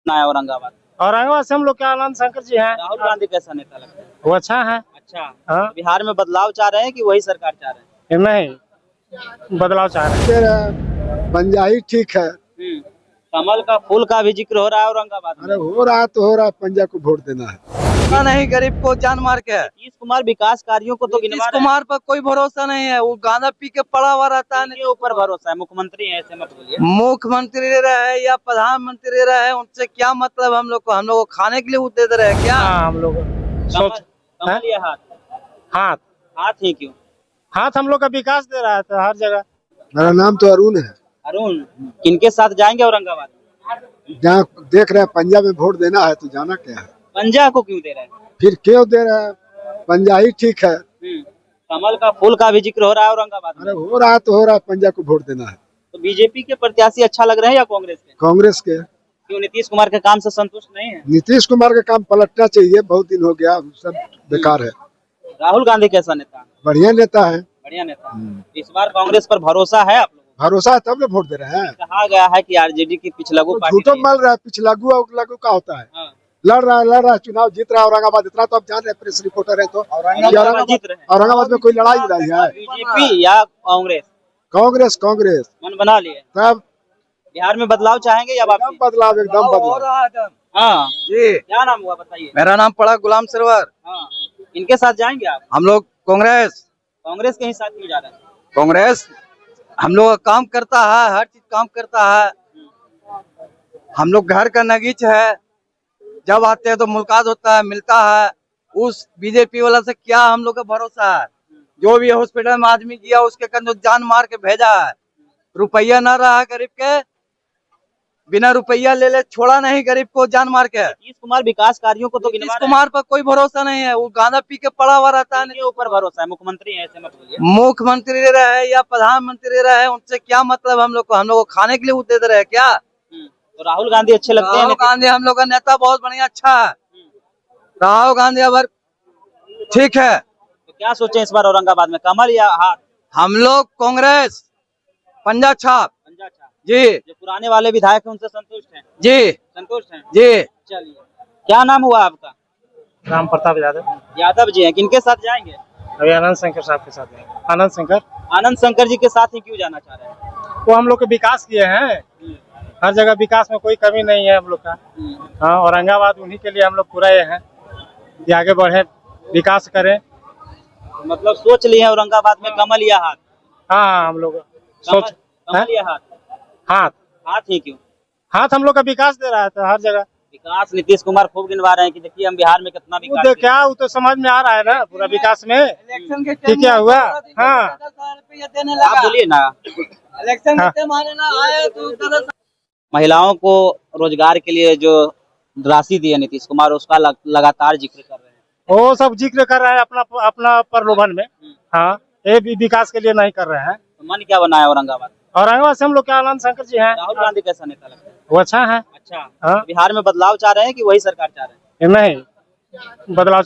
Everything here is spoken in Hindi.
है औरंगाबाद? औरंगाबाद से हम लोग के आनंद शंकर जी हैं। राहुल गांधी कैसा नेता लगता है? वो अच्छा है। अच्छा। हाँ। बिहार में बदलाव चाह रहे हैं कि वही सरकार चाह रहे हैं? नहीं, बदलाव चाह रहे हैं। पंजा ही ठीक है। कमल का फूल का भी जिक्र हो रहा है औरंगाबाद में। अरे हो रहा तो हो रहा, पंजा को वोट देना है। नहीं, गरीब को जान मार के। नीतीश कुमार विकास कार्यों को तो गिनवा नीतीश रहे हैं। कुमार पर कोई भरोसा नहीं है, वो गांजा पी के पड़ा हुआ रहता है। इनके ऊपर भरोसा है, मुख्यमंत्री है, ऐसे मत बोलिए। मुख्यमंत्री रहे या प्रधानमंत्री रहे, उनसे क्या मतलब? हम लोग को खाने के लिए वो दे रहे हैं क्या? हाँ, हम लोग सोच कमल या हाथ? हाथ हाथ ही क्यों? हाथ हम लोग का विकास दे रहा है तो हर जगह। मेरा नाम तो अरुण है। अरुण, किनके साथ जाएंगे औरंगाबाद? जहाँ देख रहे हैं पंजा में वोट देना है तो जाना क्या है। पंजा को क्यों दे रहे हैं? फिर क्यों दे रहे हैं, पंजा ही ठीक है। कमल का फूल का भी जिक्र हो रहा है औरंगाबाद में। अरे हो रहा तो हो रहा, पंजा को वोट देना है। तो बीजेपी के प्रत्याशी अच्छा लग रहे हैं या कांग्रेस के? कांग्रेस के। क्यों, नीतीश कुमार के काम से संतुष्ट नहीं है? नीतीश कुमार का काम पलटना चाहिए, बहुत दिन हो गया, सब बेकार है। राहुल गांधी कैसा नेता? बढ़िया नेता है। बढ़िया नेता। इस बार कांग्रेस पर भरोसा है आप लोगों भरोसा है तब ना वोट दे रहे हैं। को? कहा गया है कि आरजेडी की पिछलगू पार्टी झूठो नहीं है। मल रहा है, पिछलागू और लागू का होता है। हाँ। लड़ रहा है, चुनाव जीत रहा है औरंगाबाद, इतना तो आप जान रहे हैं, प्रेस रिपोर्टर है तो। औरंगाबाद जीत रहे हैं। औरंगाबाद में कोई लड़ाई नहीं है। बीजेपी या कांग्रेस? कांग्रेस कांग्रेस। मन बना लिए। तब बिहार में बदलाव चाहेंगे या एकदम वापसी? बदलाव, एकदम बदलाव। हाँ जी, क्या नाम हुआ बताइए? मेरा नाम पड़ा गुलाम सरवर। हाँ, इनके साथ जाएंगे आप? हम लोग कांग्रेस कांग्रेस के ही साथ क्यों जा रहे हैं? कांग्रेस हम लोग का काम करता है, हर चीज काम करता है। हम लोग घर का नगीच है, जब आते हैं तो मुलाकात होता है, मिलता है। उस बीजेपी वाला से क्या हम लोग का भरोसा है? जो भी हॉस्पिटल में आदमी गया उसके कंधों जान मार के भेजा है। रुपया न रहा गरीब के, बिना रुपया ले ले छोड़ा नहीं गरीब को जान मार के। नीतीश कुमार विकास कार्यों को तो गिनवा नीतीश रहे हैं। कुमार पर कोई भरोसा नहीं है, वो गांजा पी के पड़ा हुआ रहता है। इनके ऊपर भरोसा है, मुख्यमंत्री है, ऐसे मत बोलिए। मुख्यमंत्री रहे या प्रधानमंत्री रहे, उनसे क्या मतलब? हम लोग को खाने के लिए वो दे रहे हैं क्या? तो राहुल गांधी अच्छे लगते हैं? राहुल गांधी हम लोग का नेता बहुत बढ़िया, अच्छा है। राहुल गांधी अगर ठीक है तो क्या सोचे इस बार औरंगाबाद में, कमल या हाथ? हम लोग कांग्रेस पंजा छाप पंजा छाप। जी। जो पुराने वाले विधायक हैं उनसे संतुष्ट हैं? जी संतुष्ट हैं। जी। चलिए, क्या नाम हुआ आपका? राम प्रताप यादव। यादव जी हैं, किनके साथ जाएंगे? अभी आनंद शंकर साहब के साथ हैं। आनंद शंकर। आनंद शंकर जी के साथ ही क्यों जाना चाह रहे हैं? वो हम लोग के विकास किए हैं, हर जगह विकास में कोई कमी नहीं है हम लोग का। हाँ, औरंगाबाद उन्हीं के लिए हम लोग पूरा ये हैं कि आगे बढ़े, विकास करें। मतलब सोच लिए हैं औरंगाबाद में कमल या हाथ? हाँ, हम लोग सोच कमल या हाथ? हाथ हाथ ही क्यों? हाथ हम लोग का विकास दे रहा है तो हर जगह। विकास नीतीश कुमार खूब गिनवा रहे हैं कि देखिए हम बिहार में कितना वो विकास तो किए। क्या, वो तो समझ में आ रहा है ना पूरा विकास में इलेक्शन के कि क्या हुआ। हाँ, आप बोलिए ना। इलेक्शन के टाइम आने ना आए तो महिलाओं को रोजगार के लिए जो राशि दी है नीतीश कुमार, उसका लगातार जिक्र कर रहे हैं। वो सब जिक्र कर रहे हैं अपना अपना प्रलोभन में। हाँ, ये भी विकास के लिए नहीं कर रहे हैं। तो मन क्या बना है औरंगाबाद? औरंगाबाद से हम लोग के आनंद शंकर जी हैं। राहुल गांधी कैसा नेता लगता है? वो अच्छा है। अच्छा। हाँ। बिहार में बदलाव चाह रहे हैं कि वही सरकार चाह रहे हैं? नहीं, बदलाव